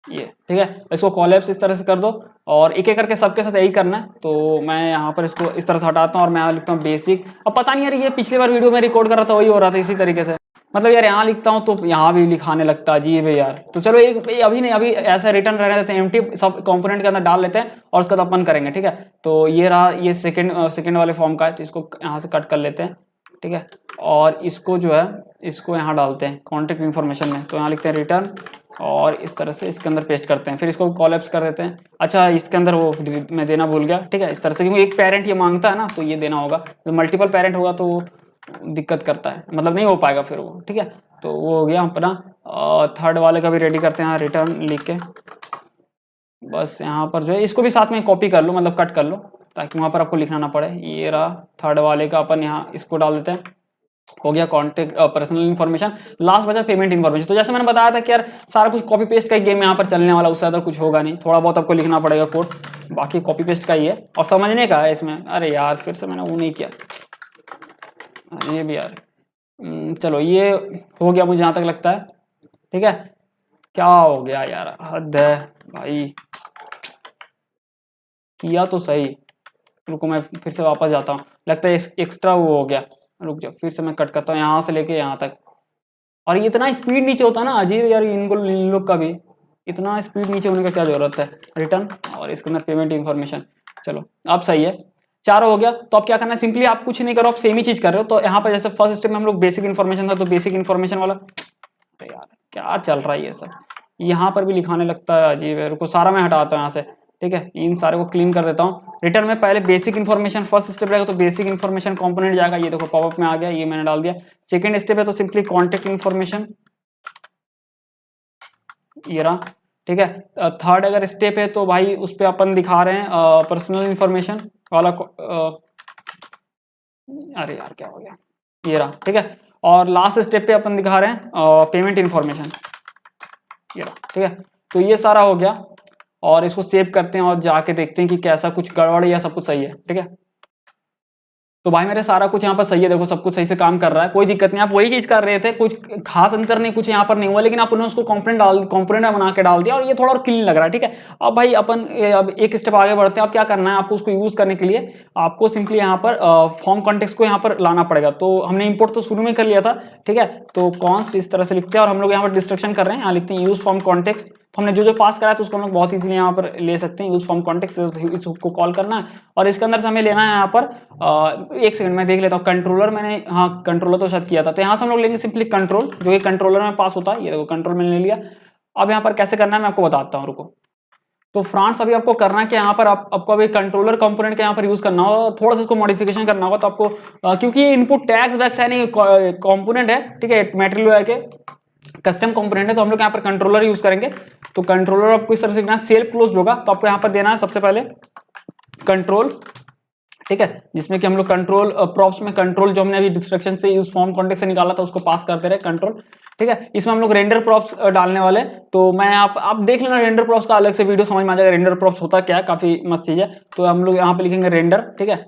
ये। ठीक है, इसको कॉलैप्स इस तरह से कर दो, और एक एक करके सबके साथ यही करना है। तो मैं यहाँ पर इसको इस तरह से हटाता हूँ और मैं यहाँ लिखता हूँ बेसिक। अब पता नहीं यार, ये पिछली बार वीडियो में रिकॉर्ड कर रहा था वही हो रहा था इसी तरीके से, मतलब यार यहाँ लिखता हूँ तो यहाँ भी लिखाने लगता है, अजीब है यार। तो चलो एक अभी नहीं, अभी ऐसा रिटर्न रहने देते हैं, एम्प्टी सब कंपोनेंट के अंदर डाल लेते हैं और उसका अपन करेंगे। ठीक है, तो ये रहा, ये सेकंड वाले फॉर्म का है, तो इसको यहाँ से कट कर लेते हैं। ठीक है, और इसको जो है इसको यहाँ डालते हैं कॉन्टेक्ट इन्फॉर्मेशन में, तो यहाँ लिखते हैं रिटर्न, और इस तरह से इसके अंदर पेस्ट करते हैं, फिर इसको कॉलैप्स कर देते हैं। अच्छा, इसके अंदर वो मैं देना भूल गया। ठीक है, इस तरह से, क्योंकि एक पेरेंट ये मांगता है ना, तो ये देना होगा। तो मल्टीपल पेरेंट होगा तो दिक्कत करता है, मतलब नहीं हो पाएगा फिर वो। ठीक है, तो वो हो गया अपना। थर्ड वाले का भी रेडी करते हैं, रिटर्न लिख के बस यहाँ पर जो है इसको भी साथ में कॉपी कर लो, मतलब कट कर लो, ताकि वहाँ पर आपको लिखना ना पड़े। ये रहा थर्ड वाले का, अपन यहाँ इसको डाल देते हैं। हो गया कॉन्टेक्ट पर्सनल इन्फॉर्मेशन। लास्ट बचा पेमेंट इन्फॉर्मेशन। तो जैसे मैंने बताया था कि यार सारा कुछ कॉपी पेस्ट का ही गेम यहाँ पर चलने वाला, उससे ज़्यादा कुछ होगा नहीं, थोड़ा बहुत आपको लिखना पड़ेगा कोड, बाकी कॉपी पेस्ट का ही है और समझने का है इसमें। अरे यार फिर से मैंने वो नहीं किया, ये भी यार। चलो ये हो गया मुझे जहाँ तक लगता है। ठीक है, क्या हो गया यार, हद है भाई, किया तो सही। रुको मैं फिर से वापस जाता हूँ, लगता है एक्स्ट्रा वो हो गया। रुक जाओ, फिर से मैं कट करता हूँ यहाँ से लेके यहाँ तक। और ये इतना स्पीड नीचे होता है ना, अजीब यार, इन लोग का भी इतना स्पीड नीचे होने का क्या जरूरत है। रिटर्न और इसके अंदर पेमेंट इन्फॉर्मेशन। चलो अब सही है, चारों हो गया। तो अब क्या करना है, सिंपली आप कुछ नहीं करो, आप सेम ही चीज कर रहे हो। तो यहाँ पर जैसे फर्स्ट स्टेप में हम लोग बेसिक इन्फॉर्मेशन था, तो बेसिक इन्फॉर्मेशन वाला, अरे यार क्या चल रहा है ये सब, यहाँ पर भी लिखाने लगता है, अजीब है। रुको सारा मैं हटाता हूँ यहाँ से। ठीक है, इन सारे को क्लीन कर देता हूँ। रिटर्न में पहले बेसिक इन्फॉर्मेशन फर्स्ट स्टेप रहेगा, तो बेसिक इन्फॉर्मेशन कंपोनेंट जाएगा, ये देखो पॉपअप में आ गया, ये मैंने डाल दिया। सेकंड स्टेप है तो सिंपली कॉन्टेक्ट इन्फॉर्मेशन, ये रहा। ठीक है, थर्ड अगर स्टेप है तो भाई उस पर अपन दिखा रहे हैं पर्सनल इन्फॉर्मेशन वाला अरे यार क्या हो गया, ये रहा। ठीक है, और लास्ट स्टेप पे अपन दिखा रहे हैं पेमेंट इन्फॉर्मेशन, ये रहा। ठीक है, तो ये सारा हो गया, और इसको सेव करते हैं और जाके देखते हैं कि कैसा कुछ गड़बड़ या सब कुछ सही है। ठीक है, तो भाई मेरे सारा कुछ यहाँ पर सही है, देखो सब कुछ सही से काम कर रहा है, कोई दिक्कत नहीं। आप वही चीज कर रहे थे, कुछ खास अंतर नहीं, कुछ यहाँ पर नहीं हुआ, लेकिन आपने उसको कंपोनेंट बना के डाल दिया और ये थोड़ा और क्लीन लग रहा है। ठीक है, अब भाई अपन अब एक स्टेप आगे बढ़ते हैं। अब क्या करना है आपको, उसको यूज करने के लिए आपको सिंपली यहाँ पर फॉर्म कॉन्टेक्स्ट को यहाँ पर लाना पड़ेगा। तो हमने इंपोर्ट तो शुरू में कर लिया था। ठीक है, तो कॉन्स्ट इस तरह से लिखते हैं, और हम लोग यहाँ पर डिस्ट्रक्शन कर रहे हैं, यहाँ लिखते हैं यूज फॉर्म कॉन्टेक्स्ट। तो हमने जो पास करा है तो उसको हम लोग बहुत इजीली यहाँ पर ले सकते हैं, यूज फॉर्म कॉन्टेक्स्ट, इसको कॉल करना है। और इसके अंदर से हमें लेना है यहाँ पर एक सेकंड में देख लेता हूँ, कंट्रोलर मैंने, हाँ कंट्रोलर तो शायद किया था। तो यहाँ से हम लोग लेंगे सिंपली कंट्रोल, जो कि कंट्रोलर में पास होता है, ये देखो कंट्रोल मैंने ले लिया। अब यहाँ पर कैसे करना है मैं आपको बताता हूँ, रुको। तो फ्रांस अभी आपको करना है कि यहाँ पर आपको अभी कंट्रोलर कंपोनेंट का यहाँ पर यूज करना होगा, थोड़ा सा इसको मॉडिफिकेशन करना होगा। तो आपको क्योंकि ये इनपुट टैग्स वैक्स है नहीं, कंपोनेंट है। ठीक है, मटेरियल के कस्टम कंपोनेंट है, तो हम लोग यहाँ पर कंट्रोलर यूज करेंगे। तो कंट्रोलर आपको इस तरह से सेल्फ क्लोज होगा, तो आपको यहाँ पर देना है सबसे पहले कंट्रोल। ठीक है, जिसमें कि हम लोग कंट्रोल प्रॉप्स में कंट्रोल जो हमने अभी डिस्ट्रक्शन से यूज फॉर्म कॉन्टेक्स्ट से निकाला था उसको पास करते रहे कंट्रोल। ठीक है, इसमें हम लोग रेंडर प्रॉप्स डालने वाले। तो मैं आप देख लेना, रेंडर प्रॉप्स का अलग से वीडियो समझ में आ जाएगा, रेंडर प्रॉप्स होता क्या है, काफी मस्त चीज है। तो हम लोग यहाँ पे लिखेंगे रेंडर। ठीक है,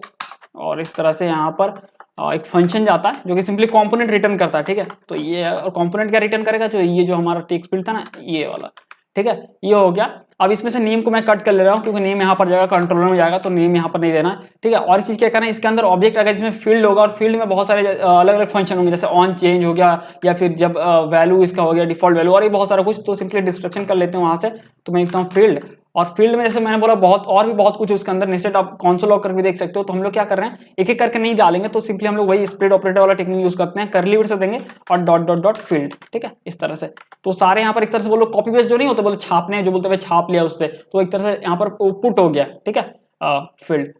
और इस तरह से यहाँ पर एक फंक्शन जाता है जो कि सिंपली कंपोनेंट रिटर्न करता है। ठीक है, तो ये कंपोनेंट क्या रिटर्न करेगा, जो ये जो हमारा टेक्स्ट फील्ड था ना, ये वाला। ठीक है, ये हो गया। अब इसमें से नेम को मैं कट कर ले रहा हूँ, क्योंकि नेम यहाँ पर जाएगा कंट्रोलर में जाएगा, तो नेम यहाँ पर नहीं देना है। ठीक है, और चीज क्या करना है, इसके अंदर ऑब्जेक्ट आएगा जिसमें फील्ड होगा, और फील्ड में बहुत सारे अलग अलग फंक्शन होंगे, जैसे ऑन चेंज हो गया, या फिर जब वैल्यू इसका हो गया डिफॉल्ट वैल्यू, और ये बहुत सारा कुछ। तो सिंपली डिस्क्रिप्शन कर लेते हैं वहां से। तो मैं लिखता हूँ फील्ड, और फील्ड में जैसे मैंने बोला बहुत और भी बहुत कुछ उसके अंदर निश्चित आप कंसोल लॉग करके देख सकते हो। तो हम लोग क्या कर रहे हैं, एक एक करके नहीं डालेंगे, तो सिंपली हम लोग वही स्प्लिट ऑपरेटर वाला टेक्निक यूज करते हैं, करली ब्रेस देंगे और डॉट डॉट डॉट फील्ड। ठीक है, इस तरह से। तो सारे यहाँ पर एक तरह से बोलो कॉपी पेस्ट जो नहीं होते, बोलो छापने, जो बोलते हैं छाप लिया उससे, तो एक तरह से यहाँ पर पुट हो गया। ठीक है, फील्ड।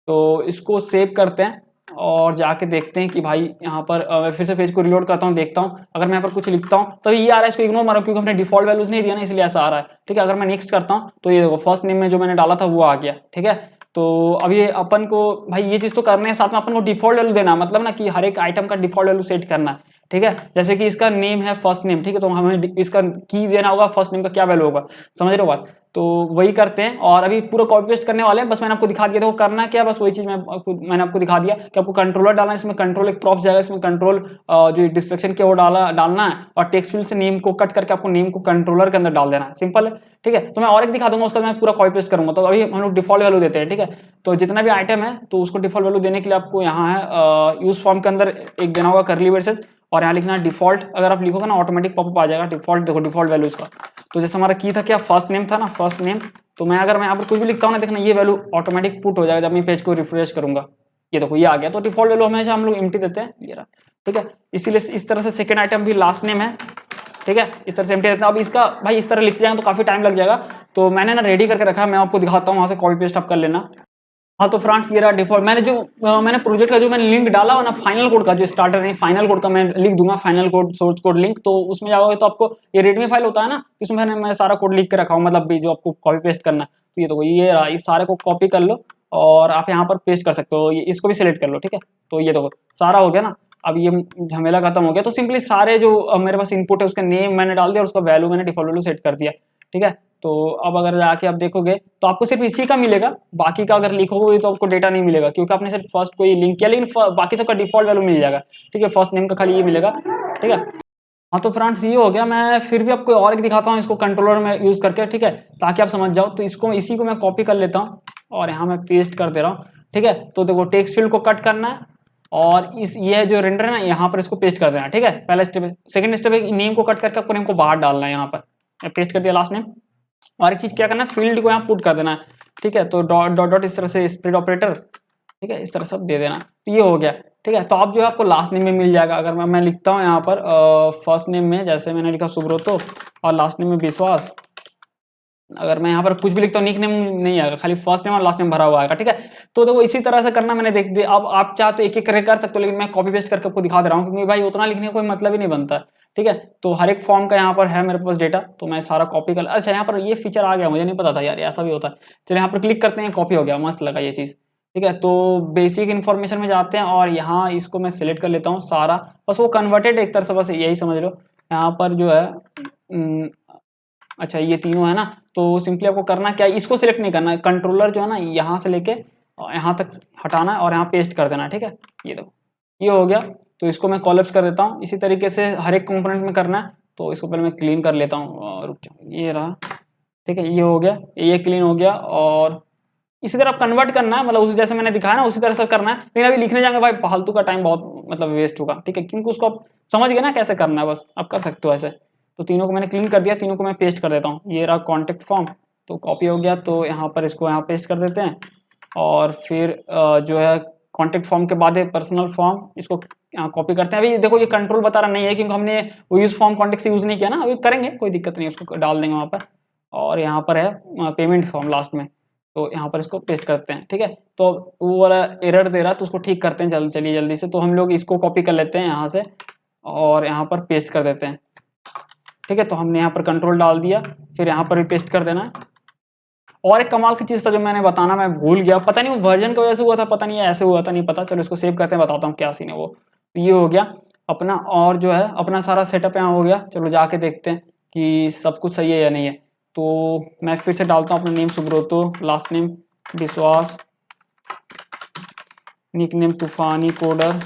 तो इसको सेव करते हैं और जाके देखते हैं कि भाई यहाँ पर मैं फिर से पेज को रिलोड करता हूँ, देखता हूँ अगर मैं यहाँ पर कुछ लिखता हूँ तो ये आ रहा है, इसको इग्नोर मारो क्योंकि हमने डिफॉल्ट वैल्यूज नहीं दिया ना, इसलिए ऐसा आ रहा है। ठीक है, अगर मैं नेक्स्ट करता हूँ तो ये देखो फर्स्ट नेम में जो मैंने डाला था वो आ गया। ठीक है, तो अब ये अपन को भाई ये चीज तो करने है, साथ में अपन को डिफॉल्ट वैल्यू देना, मतलब ना कि हर एक आइटम का डिफॉल्ट वैल्यू सेट करना है। ठीक है। जैसे कि इसका नेम है फर्स्ट नेम, ठीक है, तो हमें इसका की देना होगा फर्स्ट नेम का क्या वैल्यू होगा, समझ रहे हो बात। तो वही करते हैं और अभी पूरा कॉपी पेस्ट करने वाले हैं। बस मैंने आपको दिखा दिया, देखो करना क्या है, बस वही चीज मैंने आपको दिखा दिया कि आपको कंट्रोलर डालना है, इसमें कंट्रोल एक प्रॉप्स जाएगा, इसमें कंट्रोल जो डिस्ट्रक्शन के वो डालना है और टेक्स्ट फील्ड से नेम को कट करके आपको नेम को कंट्रोलर के अंदर डाल देना है, सिंपल है, ठीक है। तो मैं और एक दिखा दूंगा, उसका मैं पूरा कॉपी पेस्ट करूंगा। तो अभी हम लोग डिफॉल्ट वैल्यू देते हैं, ठीक है। तो जितना भी आइटम है तो उसको डिफॉल्ट वैल्यू देने के लिए आपको यहाँ है यूज फॉर्म के अंदर एक देना होगा करली ब्रेसेस और यहाँ लिखना है डिफॉल्ट। अगर आप लिखोगे ना ऑटोमेटिक पॉपअप आ जाएगा डिफॉल्ट, देखो डिफॉल्ट वैल्यूज का। तो जैसे हमारा की था क्या, फर्स्ट नेम था ना, फर्स्ट नेम। तो मैं अगर मैं यहाँ पर कुछ भी लिखता हूँ ना, देखना ये वैल्यू ऑटोमेटिक पुट हो जाएगा जब मैं पेज को रिफ्रेश करूंगा। ये देखो ये आ गया। तो डिफॉल्ट वैल्यू हमेशा हम लोग एम्प्टी देते हैं, ये रहा, ठीक है। इसीलिए इस तरह से सेकंड आइटम भी लास्ट नेम है, ठीक है, इस तरह से एम्प्टी देते हैं। अब इसका भाई इस तरह लिखते जाएंगे तो काफी टाइम लग जाएगा, तो मैंने ना रेडी करके रखा है, मैं आपको दिखाता हूँ, वहां से कॉपी पेस्ट आप कर लेना। हाँ तो फ्रेंड्स ये रहा डिफॉल्ट। मैंने प्रोजेक्ट का जो मैंने लिंक डाला हो ना, फाइनल कोड का जो स्टार्टर है, फाइनल कोड का मैं लिख दूंगा, final code source code link. तो उसमें जाओगे तो आपको ये रेडमी फाइल होता है ना, इसमें मैं सारा कोड लिख के रखा हूँ, मतलब जो आपको कॉपी पेस्ट करना है। तो ये देखो ये रहा, इस सारे को कॉपी कर लो और आप यहाँ पर पेस्ट कर सकते हो, ये इसको भी सिलेक्ट कर लो, ठीक है। तो ये देखो सारा हो गया ना, अब ये झमेला खत्म हो गया। तो सिंपली सारे जो मेरे पास इनपुट है उसका नेम मैंने डाल दिया और उसका वैल्यू मैंने डिफॉल्ट वैल्यू सेट कर दिया, ठीक है। तो अब अगर जाके आप देखोगे तो आपको सिर्फ इसी का मिलेगा, बाकी का अगर लिखोगे तो आपको डेटा नहीं मिलेगा, क्योंकि आपने सिर्फ फर्स्ट को ही लिंक किया, लेकिन बाकी सबका डिफॉल्ट वैल्यू मिल जाएगा, ठीक है। फर्स्ट नेम का खाली ये मिलेगा, ठीक है। हाँ तो फ्रेंड्स ये हो गया। मैं फिर भी आपको और एक दिखाता हूँ इसको कंट्रोलर में यूज करके, ठीक है, ताकि आप समझ जाओ। तो इसको इसी को मैं कॉपी कर लेता हूँ और यहाँ मैं पेस्ट कर दे रहा हूँ, ठीक है। तो देखो टेक्स्ट फील्ड को कट करना है और ये जो रेंडर है ना यहाँ पर इसको पेस्ट कर देना, ठीक है। पहला स्टेप है। सेकंड स्टेप है नेम को कट करके आपको नेम को बाहर डालना है, यहाँ पर पेस्ट कर दिया लास्ट नेम। और एक चीज क्या करना है, फील्ड को यहाँ पुट कर देना है, ठीक है। तो डॉट डॉट डॉट इस तरह से स्प्लिट ऑपरेटर, ठीक है, इस तरह सब दे देना। तो ये हो गया, ठीक है। तो आप जो है आपको लास्ट नेम में मिल जाएगा। अगर मैं लिखता हूँ यहाँ पर फर्स्ट नेम में, जैसे मैंने लिखा सुब्रतो और लास्ट नेम में विश्वास, अगर मैं यहाँ पर कुछ भी लिखता हूँ निक नेम नहीं आएगा, खाली फर्स्ट नेम और लास्ट नेम भरा हुआ आएगा, ठीक है। तो देखो इसी तरह से करना मैंने देख दिया। अब आप चाहे तो एक एक करके कर सकते हो, लेकिन मैं कॉपी पेस्ट करके आपको दिखा दे रहा हूँ, क्योंकि भाई उतना लिखने का कोई मतलब ही नहीं बनता, ठीक है। तो हर एक फॉर्म का यहाँ पर है मेरे पास डेटा, तो मैं सारा कॉपी कर। अच्छा यहाँ पर ये फीचर आ गया, मुझे नहीं पता था यार ऐसा भी होता है। चलिए यहाँ पर क्लिक करते हैं, कॉपी हो गया, मस्त लगा ये चीज, ठीक है। तो बेसिक इन्फॉर्मेशन में जाते हैं और यहाँ इसको मैं सिलेक्ट कर लेता हूँ सारा, बस वो कन्वर्टेड एक तरह से, बस यही समझ लो। यहाँ पर जो है अच्छा ये तीनों है ना, तो सिंपली आपको करना क्या है, इसको सिलेक्ट नहीं करना है, कंट्रोलर जो है ना यहाँ से लेके यहाँ तक हटाना है और यहाँ पेस्ट कर देना है, ठीक है। ये देखो ये हो गया। तो इसको मैं कॉलअप्स कर देता हूँ। इसी तरीके से हर एक कंपोनेंट में करना है। तो इसको पहले मैं क्लीन कर लेता हूँ, रुक जाओ, ये रहा, ठीक है, ये हो गया, ये क्लीन हो गया। और इसी तरह कन्वर्ट करना है, मतलब उसी जैसे मैंने दिखाया ना उसी तरह से करना है। लेकिन अभी लिखने जाएंगे भाई फालतू का टाइम बहुत मतलब वेस्ट होगा, ठीक है, क्योंकि उसको आप समझ गए ना कैसे करना है, बस आप कर सकते हो ऐसे। तो तीनों को मैंने क्लीन कर दिया, तीनों को मैं पेस्ट कर देता हूँ। ये रहा कॉन्टेक्ट फॉर्म, तो कॉपी हो गया। तो यहाँ पर इसको यहाँ पेस्ट कर देते हैं और फिर जो है कॉन्टेक्ट फॉर्म के बाद पर्सनल फॉर्म, इसको यहाँ कॉपी करते हैं। अभी देखो ये कंट्रोल बता रहा नहीं है, क्योंकि हमने वो यूज फॉर्म कॉन्टेक्ट से यूज नहीं किया ना, अभी करेंगे कोई दिक्कत नहीं, उसको डाल देंगे वहाँ पर। और यहाँ पर है पेमेंट फॉर्म लास्ट में, तो यहाँ पर इसको पेस्ट करते हैं, ठीक है। तो वो वाला एरर दे रहा है तो उसको ठीक करते हैं चलिए जल्दी से। तो हम लोग इसको कॉपी कर लेते हैं यहाँ से और यहाँ पर पेस्ट कर देते हैं, ठीक है। तो हमने यहाँ पर कंट्रोल डाल दिया, फिर यहाँ पर भी पेस्ट कर देना। और एक कमाल की चीज था जो मैंने बताना मैं भूल गया, पता नहीं वो वर्जन की वजह से हुआ था, पता नहीं ऐसे हुआ था, नहीं पता। चलो इसको सेव करते हैं, बताता हूँ क्या सीन है वो। तो ये हो गया अपना, और जो है अपना सारा सेटअप यहाँ हो गया। चलो जाके देखते हैं कि सब कुछ सही है या नहीं है। तो मैं फिर से डालता हूँ अपना नेम सुब्रतो, लास्ट नेम विश्वास, निक नेम तूफानी कोडर,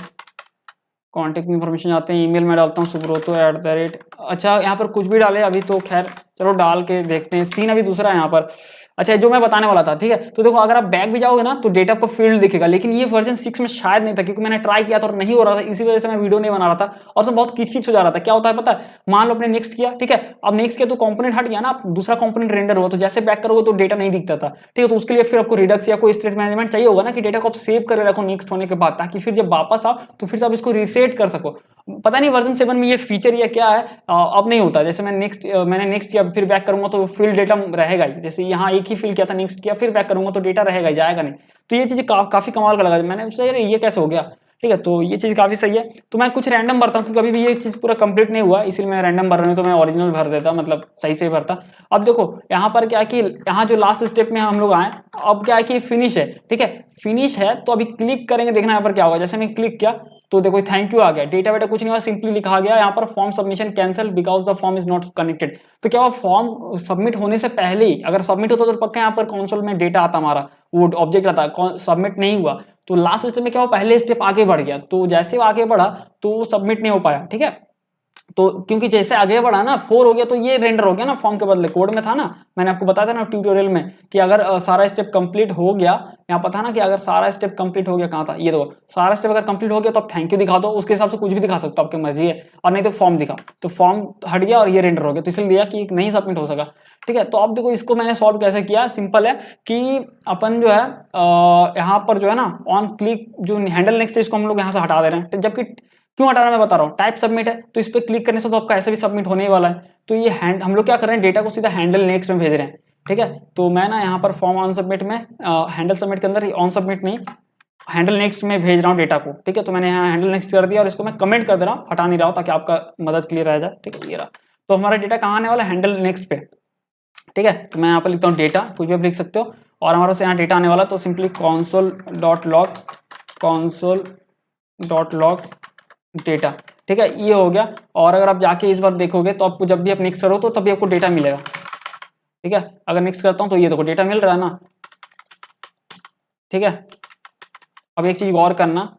कॉन्टेक्ट इन्फॉर्मेशन जाते हैं, ईमेल में डालता हूँ subrto@। अच्छा यहाँ पर कुछ भी डाले अभी तो खैर, चलो डाल के देखते हैं। सीन अभी दूसरा है यहाँ पर। अच्छा जो मैं बताने वाला था, ठीक है। तो देखो अगर आप बैक भी जाओगे ना तो डेटा को फील्ड दिखेगा, लेकिन ये वर्जन 6 में शायद नहीं था, क्योंकि मैंने ट्राई किया था और नहीं हो रहा था, इसी वजह से मैं वीडियो नहीं बना रहा था और उसमें बहुत किचकिच हो जा रहा था। क्या होता है पता है, मान लो आपने नेक्स्ट किया, ठीक है, अब नेक्स्ट किया तो कंपोनेंट हट गया ना, दूसरा कंपोनेंट रेंडर हुआ, तो जैसे बैक करोगे तो डेटा नहीं दिखता था, ठीक है। तो उसके लिए फिर आपको रिडक्स या कोई स्टेट मैनेजमेंट चाहिए होगा ना, कि डेटा को आप सेव कर रखो नेक्स्ट होने के बाद, ताकि फिर जब वापस आओ तो फिर से आप इसको रीसेट कर सको। पता नहीं वर्जन 7 में ये फीचर या क्या है, अब नहीं होता। जैसे मैंने नेक्स्ट किया फिर बैक करूंगा तो फील्ड डेटा रहेगा ही, जैसे यहाँ एक ही फील्ड किया था, नेक्स्ट किया फिर बैक करूंगा तो डेटा रहेगा ही, जाएगा नहीं। तो ये चीज काफी कमाल का लगा, मैंने सोचा यार ये कैसे हो गया, ठीक है। तो ये चीज काफी सही है। तो मैं कुछ रैंडम भरता हूँ, क्योंकि अभी भी ये चीज पूरा कंप्लीट नहीं हुआ, इसलिए मैं रैंडम भर रहा हूँ। तो मैं ओरिजिनल भर देता, मतलब सही से भरता। अब देखो यहाँ पर क्या है कि यहाँ जो लास्ट स्टेप में हम लोग आए, अब क्या है कि फिनिश है, ठीक है, फिनिश है। तो अभी क्लिक करेंगे, देखना यहाँ पर क्या होगा। जैसे मैं क्लिक किया तो देखो थैंक यू आ गया, डेटा वेटा कुछ नहीं हुआ, सिंपली लिखा गया यहाँ पर form submission cancel because the form is not connected. तो क्या हुआ, फॉर्म सबमिट होने से पहले ही अगर सबमिट होता तो पक्का यहाँ पर कंसोल में डेटा आता, हमारा वो ऑब्जेक्ट आता, सबमिट नहीं हुआ तो लास्ट स्टेप में क्या हुआ, पहले स्टेप आगे बढ़ गया, तो जैसे वो आगे बढ़ा तो सबमिट नहीं हो पाया। ठीक है, तो क्योंकि जैसे आगे बढ़ा ना 4 हो गया तो ये रेंडर हो गया ना फॉर्म के बदले, कोड में था ना, मैंने आपको बताया था ना ट्यूटोरियल में कि अगर सारा स्टेप कंप्लीट हो गया, यहाँ पर था ना कि अगर सारा स्टेप कंप्लीट हो गया, कहाँ था ये देखो, सारा स्टेप अगर कंप्लीट हो गया तो आप थैंक यू दिखा दो, उसके हिसाब से कुछ भी दिखा सकते हो, आपकी मर्जी है, और नहीं तो फॉर्म दिखा, तो फॉर्म हट गया और ये रेंडर हो गया, तो इसलिए दिया कि नहीं सबमिट हो सका। ठीक है, तो अब देखो इसको मैंने सॉल्व कैसे किया, सिंपल है कि अपन जो है यहाँ पर जो है ना ऑन क्लिक जो हैंडल नेक्स्ट है इसको हम लोग यहाँ से हटा दे रहे हैं, जबकि क्यों हटा रहा मैं बता रहा हूँ, टाइप सबमिट है तो इस पर क्लिक करने से तो आपका ऐसे भी सबमिट होने ही वाला है, तो ये हम लोग क्या कर रहे हैं, डेटा को सीधा हैंडल नेक्स्ट में भेज रहे हैं। ठीक है, तो मैं ना यहाँ पर फॉर्म ऑन सबमिट में हैंडल सबमिट के अंदर ऑन सबमिट नहीं हैंडल नेक्स्ट में भेज रहा हूँ डेटा को। ठीक है, तो मैंने यहाँ हैंडल नेक्स्ट कर दिया और इसको मैं कमेंट कर दे रहा हूँ, हटा नहीं रहा हूँ ताकि आपका मदद क्लियर रह जाए। ठीक है, ये रहा, तो हमारा डेटा कहाँ आने वाला है, हैंडल नेक्स्ट पे। ठीक है, तो मैं यहाँ पर लिखता हूँ डेटा, कुछ भी आप लिख सकते हो, और हमारे से यहाँ डेटा आने वाला, तो सिंपली console.log डेटा। ठीक है, ये हो गया, और अगर आप जाके इस बार देखोगे तो आपको जब भी आप नेक्स्ट करो तो तभी आपको डेटा मिलेगा। ठीक है, अगर नेक्स्ट करता हूँ तो ये देखो डेटा मिल रहा है ना। ठीक है, अब एक चीज गौर करना,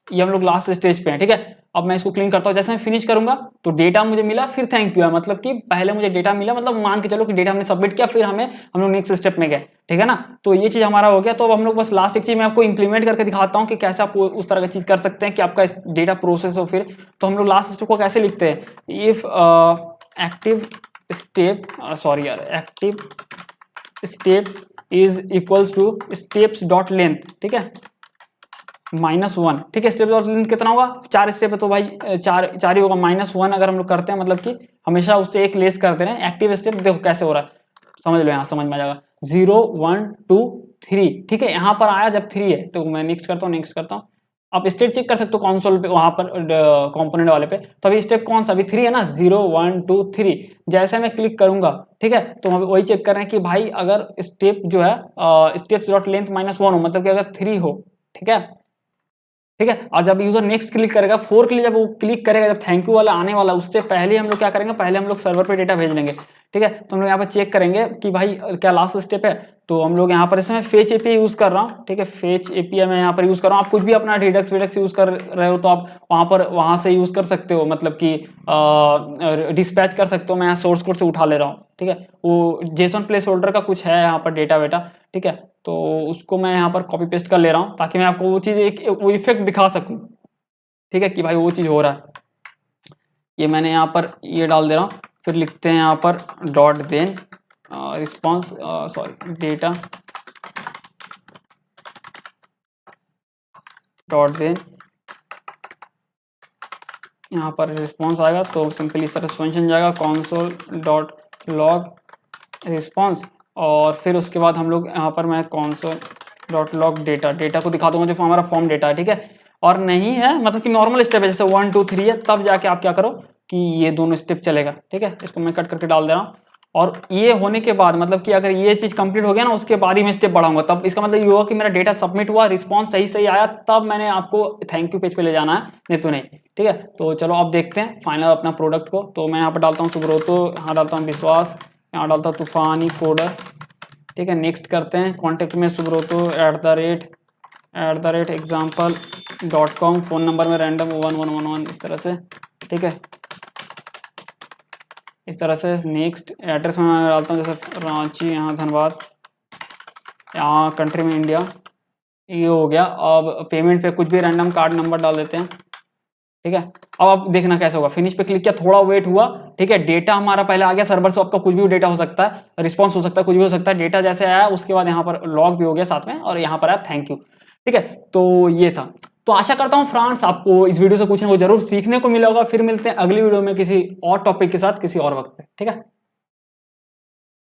ये हम लोग लास्ट स्टेज पे हैं। ठीक है, अब मैं इसको क्लीन करता हूँ, जैसे मैं फिनिश करूंगा तो डेटा मुझे मिला, फिर थैंक यू है, मतलब कि पहले मुझे डेटा मिला, मतलब मान के चलो कि डेटा हमने सबमिट किया, फिर हम लोग नेक्स्ट स्टेप में गए। ठीक है ना, तो ये चीज हमारा हो गया। तो अब हम लोग बस लास्ट एक चीज मैं आपको इंप्लीमेंट करके दिखाता हूँ कि कैसे आप उस तरह की चीज कर सकते हैं कि आपका डेटा प्रोसेस हो। फिर तो हम लोग लास्ट स्टेप को कैसे लिखते हैं, if active step is equals two steps dot length. ठीक है, -1। ठीक है, स्टेप डॉट लेंथ कितना होगा, 4 स्टेप है तो भाई चार ही होगा, -1 अगर हम लोग करते हैं, मतलब कि हमेशा उससे एक लेस करते हैं। एक्टिव स्टेप देखो कैसे हो रहा है, समझ लो, यहाँ समझ में आ जाएगा, 0 1 2 3। ठीक है, यहाँ पर आया जब 3 है तो मैं नेक्स्ट करता हूँ। आप स्टेट चेक कर सकते हो कंसोल पे, वहां पर कंपोनेंट वाले पे, तो अभी स्टेप कौन सा, अभी 3 है ना, 0 1 2 3। जैसे मैं क्लिक करूंगा, ठीक है, तो हम वही चेक कर रहे हैं कि भाई अगर स्टेप जो है स्टेप्स डॉट लेंथ -1 हो, मतलब कि अगर 3 हो। ठीक है, ठीक है, और जब यूजर नेक्स्ट क्लिक करेगा, 4 के लिए जब वो क्लिक करेगा, जब थैंक यू वाला आने वाला, उससे पहले हम लोग क्या करेंगे, पहले हम लोग सर्वर पे डेटा भेज लेंगे। ठीक है, तो हम लोग यहाँ पर चेक करेंगे कि भाई क्या लास्ट स्टेप है, तो हम लोग यहाँ पर इसमें फेच एपीआई यूज कर रहा हूँ। ठीक है, फेच एपीआई मैं यहाँ पर यूज कर रहा हूँ, आप कुछ भी अपना रिडक्स विडक्स यूज कर रहे हो तो आप वहां से यूज कर सकते हो, मतलब कि डिस्पैच कर सकते हो, मैं यहाँ सोर्स कोड से उठा ले रहा हूँ। ठीक है, वो जेसन प्लेस होल्डर का कुछ है यहाँ पर डेटा वेटा। ठीक है, तो उसको मैं यहाँ पर कॉपी पेस्ट कर ले रहा हूँ ताकि मैं आपको वो चीज़ वो इफेक्ट दिखा सकूँ। ठीक है, कि भाई वो चीज़ हो रहा है। ये मैंने यहाँ पर ये डाल दे रहा हूँ, फिर लिखते हैं यहाँ पर dot then response data dot then, यहाँ पर रिस्पॉन्स आएगा तो सिंपली इस तरह से फंक्शन जाएगा console.log रिस्पॉन्स, और फिर उसके बाद हम लोग यहाँ पर मैं console.log डेटा को दिखा दूंगा जो हमारा फॉर्म डेटा है। ठीक है, और नहीं है मतलब कि नॉर्मल स्टेप है जैसे 1 2 3 है, तब जाके आप क्या करो कि ये दोनों स्टेप चलेगा। ठीक है, इसको मैं कट करके डाल दे रहा हूँ, और ये होने के बाद मतलब कि अगर ये चीज कंप्लीट हो गया ना, उसके बाद ही मैं स्टेप बढ़ाऊंगा, तब इसका मतलब ये होगा कि मेरा डेटा सबमिट हुआ, रिस्पॉन्स सही आया, तब मैंने आपको थैंक यू पेज पे ले जाना है, नहीं तो नहीं। ठीक है, तो चलो अब देखते हैं फाइनल अपना प्रोडक्ट को। तो मैं यहाँ पर डालता हूँ सुब्रोतो, यहाँ डालता हूँ विश्वास, यहाँ डालता हूँ तूफानी कोडर। ठीक है, नेक्स्ट करते हैं, कॉन्टेक्ट में सुब्रोतो @example.com, फोन नंबर में रैंडम 1111 इस तरह से। ठीक है, इस तरह से नेक्स्ट एड्रेस में मैं डालता हूँ जैसे रांची, यहाँ धनबाद, यहाँ कंट्री में इंडिया, ये हो गया। अब पेमेंट पे कुछ भी रैंडम कार्ड नंबर डाल देते हैं। ठीक है, अब आप देखना कैसे होगा, फिनिश पे क्लिक किया, थोड़ा वेट हुआ। ठीक है, डेटा हमारा पहले आ गया सर्वर से, आपका कुछ भी डेटा हो सकता है, रिस्पॉन्स हो सकता है, कुछ भी हो सकता है। डेटा जैसे आया उसके बाद यहाँ पर लॉग भी हो गया साथ में, और यहाँ पर आया थैंक यू। ठीक है, तो ये था। तो आशा करता हूँ फ्रेंड्स आपको इस वीडियो से कुछ ना कुछ जरूर सीखने को मिला होगा। फिर मिलते हैं अगली वीडियो में किसी और टॉपिक के साथ किसी और वक्त पे। ठीक है।